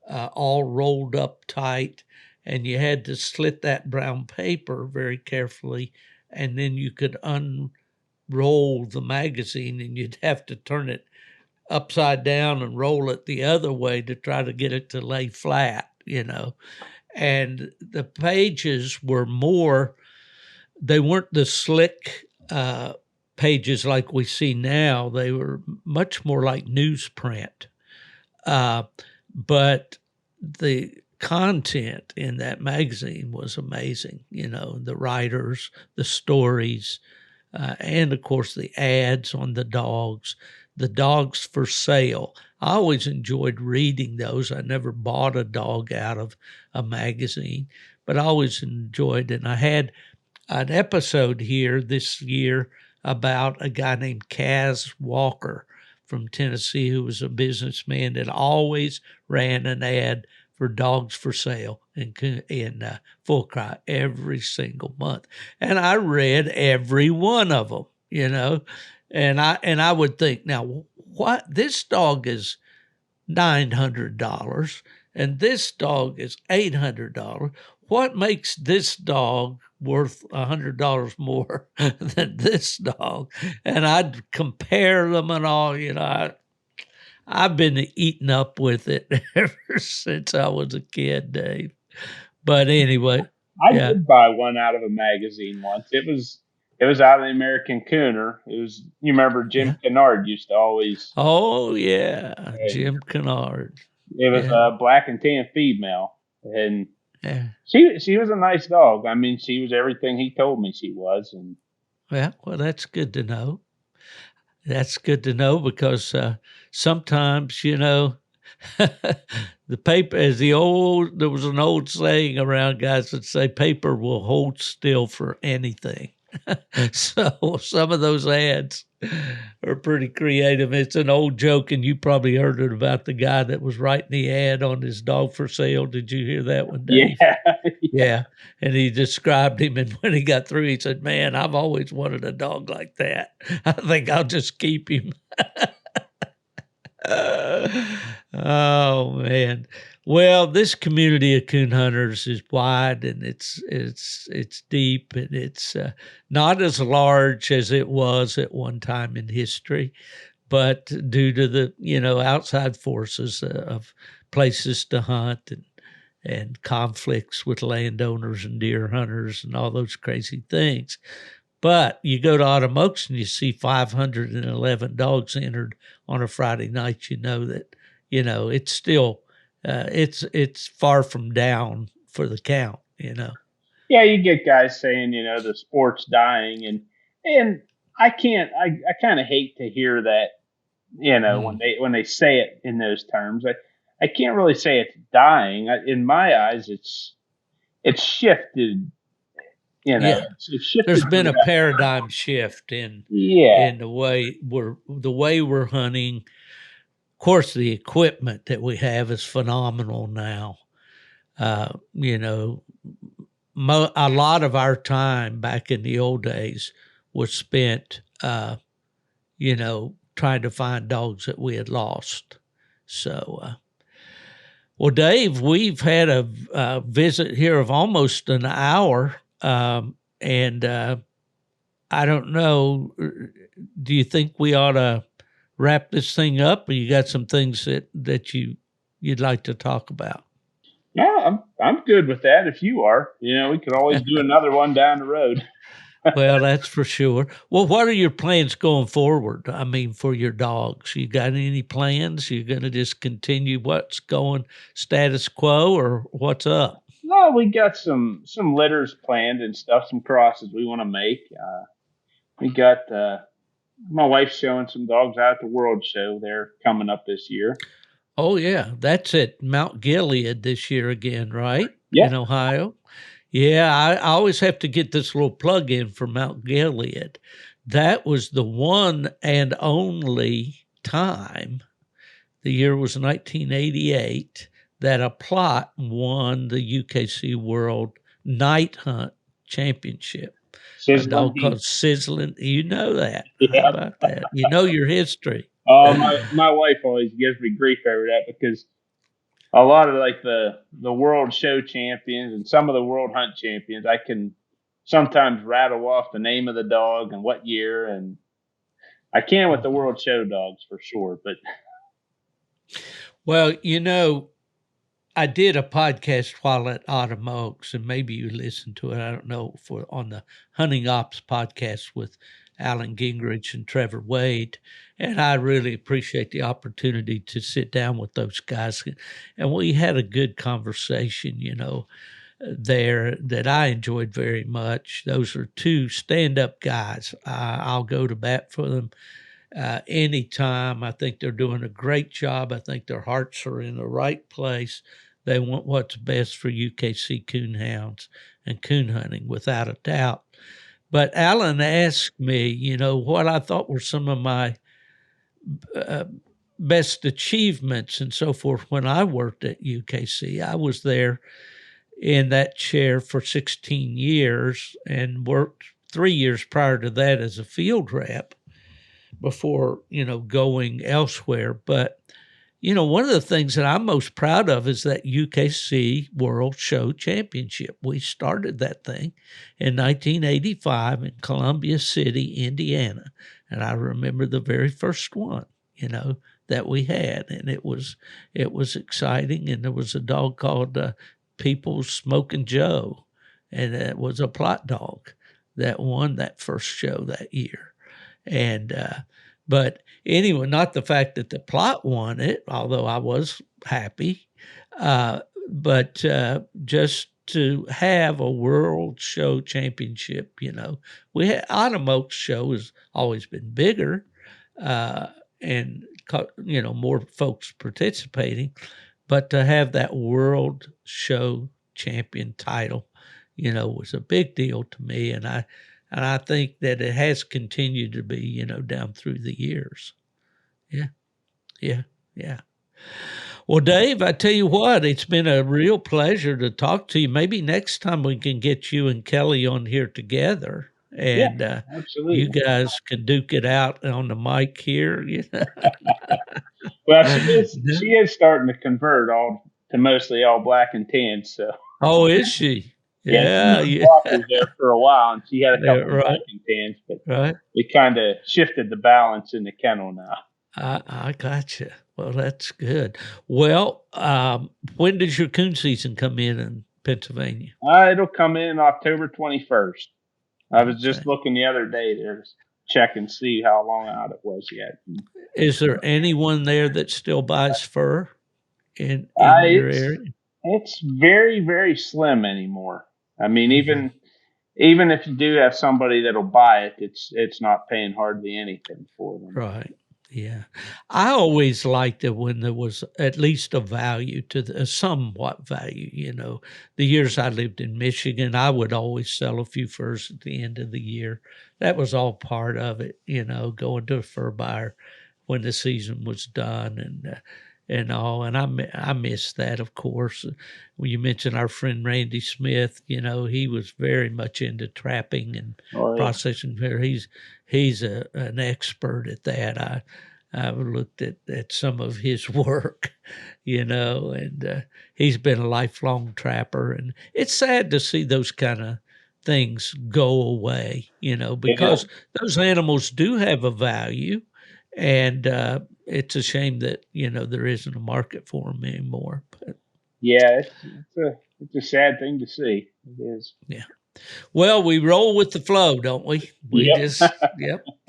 all rolled up tight, and you had to slit that brown paper very carefully, and then you could unroll the magazine, and you'd have to turn it upside down and roll it the other way to try to get it to lay flat, And the pages were they weren't the slick pages like we see now. They were much more like newsprint. But the content in that magazine was amazing, the writers, the stories, and of course the ads on the dogs for sale. I always enjoyed reading those. I never bought a dog out of a magazine, but I always enjoyed it. And I had an episode here this year about a guy named Kaz Walker from Tennessee who was a businessman that always ran an ad for dogs for sale in Full Cry every single month. And I read every one of them, and I would think, now, what, this dog is $900 and this dog is $800. What makes this dog worth $100 more than this dog? And I'd compare them and all. I've been eating up with it ever since I was a kid, Dave. But anyway, I did buy one out of a magazine once. It was out of the American Cooner. You remember Jim Kennard used to always. Oh yeah, Jim Kennard. It was a black and tan female, and she was a nice dog. I mean, she was everything he told me she was. And well, that's good to know. That's good to know because sometimes, the paper, there was an old saying around, guys that say paper will hold still for anything. So some of those ads are pretty creative. It's an old joke, and you probably heard it about the guy that was writing the ad on his dog for sale. Did you hear that one, Dave? Yeah. And he described him, and when he got through, he said, "Man, I've always wanted a dog like that. I think I'll just keep him." Oh man. Well, this community of coon hunters is wide, and it's deep, and it's not as large as it was at one time in history, but due to the outside forces of places to hunt and conflicts with landowners and deer hunters and all those crazy things. But you go to Autumn Oaks and you see 511 dogs entered on a Friday night. You know that it's still it's far from down for the count. Yeah, you get guys saying the sport's dying, and I kind of hate to hear that. When they say it in those terms, I can't really say it's dying. In my eyes, it's shifted. It's shifted. There's been a paradigm shift in the way we're hunting. Of course, the equipment that we have is phenomenal now. A lot of our time back in the old days was spent, trying to find dogs that we had lost. So, well, Dave, we've had a visit here of almost an hour. And I don't know, do you think we ought to wrap this thing up, or you got some things that you'd like to talk about? Yeah, I'm good with that. If you are, we could always do another one down the road. Well, that's for sure. Well, what are your plans going forward? I mean, for your dogs, you got any plans? You're going to just continue what's going status quo, or what's up? No, we got some litters planned and stuff, some crosses we want to make. We got my wife's showing some dogs out at the World Show. They're coming up this year. Oh, yeah. That's at Mount Gilead this year again, right? Yeah. In Ohio. Yeah, I always have to get this little plug in for Mount Gilead. That was the one and only time, the year was 1988, that a Plott won the UKC World Night Hunt Championship. A dog called Sizzling. You know that. Yeah. How about that? You know your history. My wife always gives me grief over that because a lot of like the World Show champions and some of the World Hunt champions, I can sometimes rattle off the name of the dog and what year, and I can with the World Show dogs for sure. But well, I did a podcast while at Autumn Oaks, and maybe you listened to it. I don't know, on the Hunting Ops podcast with Alan Gingrich and Trevor Wade. And I really appreciate the opportunity to sit down with those guys. And we had a good conversation, there that I enjoyed very much. Those are two stand-up guys. I'll go to bat for them anytime. I think they're doing a great job. I think their hearts are in the right place. They want what's best for UKC coonhounds and coon hunting, without a doubt. But Alan asked me, what I thought were some of my best achievements and so forth. When I worked at UKC, I was there in that chair for 16 years and worked 3 years prior to that as a field rep before, going elsewhere. But, one of the things that I'm most proud of is that UKC World Show Championship. We started that thing in 1985 in Columbia City, Indiana. And I remember the very first one, that we had. And it was exciting. And there was a dog called People's Smoking Joe. And it was a plot dog that won that first show that year. And, but anyway, not the fact that the plot won it, although I was happy, but just to have a world show championship, we had Autumn Oaks show has always been bigger, and more folks participating, but to have that world show champion title, was a big deal to me, and I think that it has continued to be, down through the years. Yeah. Well, Dave, I tell you what, it's been a real pleasure to talk to you. Maybe next time we can get you and Kelly on here together, and absolutely. you guys can duke it out on the mic here. Well, she is starting to convert to mostly all black and tan. So. Oh, is she? Yeah. Blockers there for a while, and she had a couple of black and tans, but we kind of shifted the balance in the kennel now. I gotcha. Well, that's good. Well, when does your coon season come in Pennsylvania? It'll come in October 21st. I was just looking the other day there to check and see how long out it was yet. Is there anyone there that still buys fur in your area? It's very, very slim anymore. I mean, even if you do have somebody that'll buy it, it's not paying hardly anything for them. Right. Yeah. I always liked it when there was at least a value a somewhat value, The years I lived in Michigan, I would always sell a few furs at the end of the year. That was all part of it, going to a fur buyer when the season was done and all. And I miss that, of course. When you mentioned our friend Randy Smith, he was very much into trapping and processing. He's an expert at that. I've looked at some of his work, and he's been a lifelong trapper. And it's sad to see those kind of things go away, because those animals do have a value. And it's a shame that, there isn't a market for them anymore. But yeah, it's a sad thing to see. It is. Yeah. Well, we roll with the flow, don't we? We just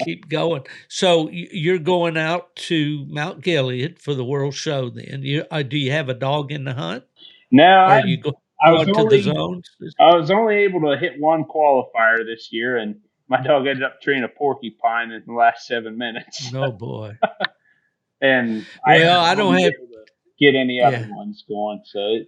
keep going. So you're going out to Mount Gilead for the World Show then. Do you have a dog in the hunt? No, I was only able to hit one qualifier this year, and my dog ended up treeing a porcupine in the last 7 minutes. Oh, boy. And I don't have to get any other ones going. So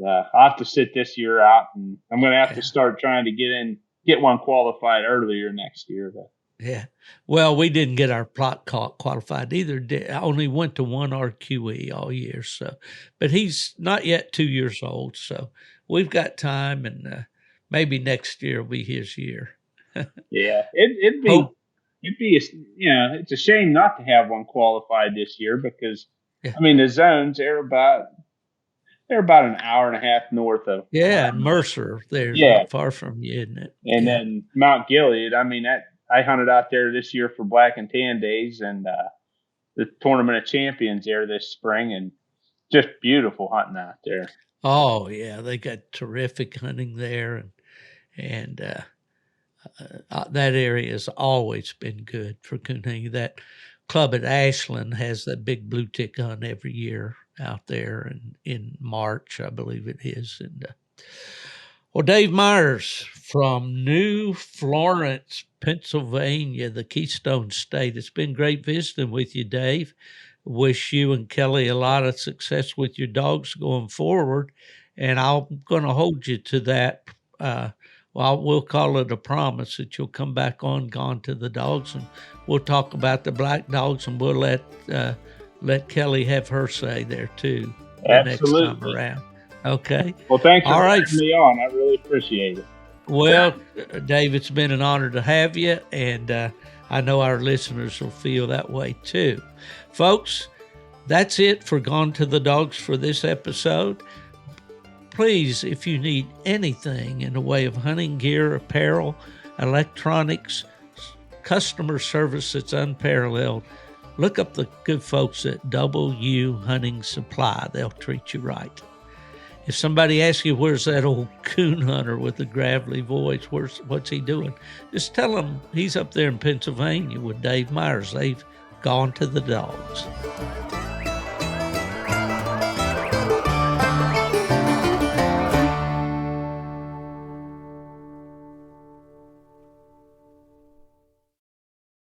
I'll have to sit this year out, and I'm going to have to start trying to get one qualified earlier next year. But. Yeah. Well, we didn't get our plot qualified either. I only went to one RQE all year. So, but he's not yet 2 years old. So we've got time, and maybe next year will be his year. Yeah, it'd be it's a shame not to have one qualified this year because I mean the zones they're about an hour and a half north of and Mercer there's not far from you, isn't it? And then Mount Gilead. I mean I hunted out there this year for Black and Tan days and the Tournament of Champions there this spring, and just beautiful hunting out there. Oh yeah, they got terrific hunting there, and that area has always been good for coon hunting. That club at Ashland has that big blue tick hunt every year out there in March, I believe it is. And well, Dave Myers from New Florence, Pennsylvania, the Keystone State. It's been great visiting with you, Dave. Wish you and Kelly a lot of success with your dogs going forward. And I'm going to hold you to that well, we'll call it a promise that you'll come back on Gone to the Dogs, and we'll talk about the black dogs, and we'll let Kelly have her say there too the next time around. Okay. Well, thanks for having me on. I really appreciate it. Well, Dave, it's been an honor to have you, and I know our listeners will feel that way too. Folks, that's it for Gone to the Dogs for this episode. Please, if you need anything in the way of hunting gear, apparel, electronics, customer service that's unparalleled, look up the good folks at W Hunting Supply. They'll treat you right. If somebody asks you, where's that old coon hunter with the gravelly voice, what's he doing? Just tell them he's up there in Pennsylvania with Dave Myers. They've gone to the dogs.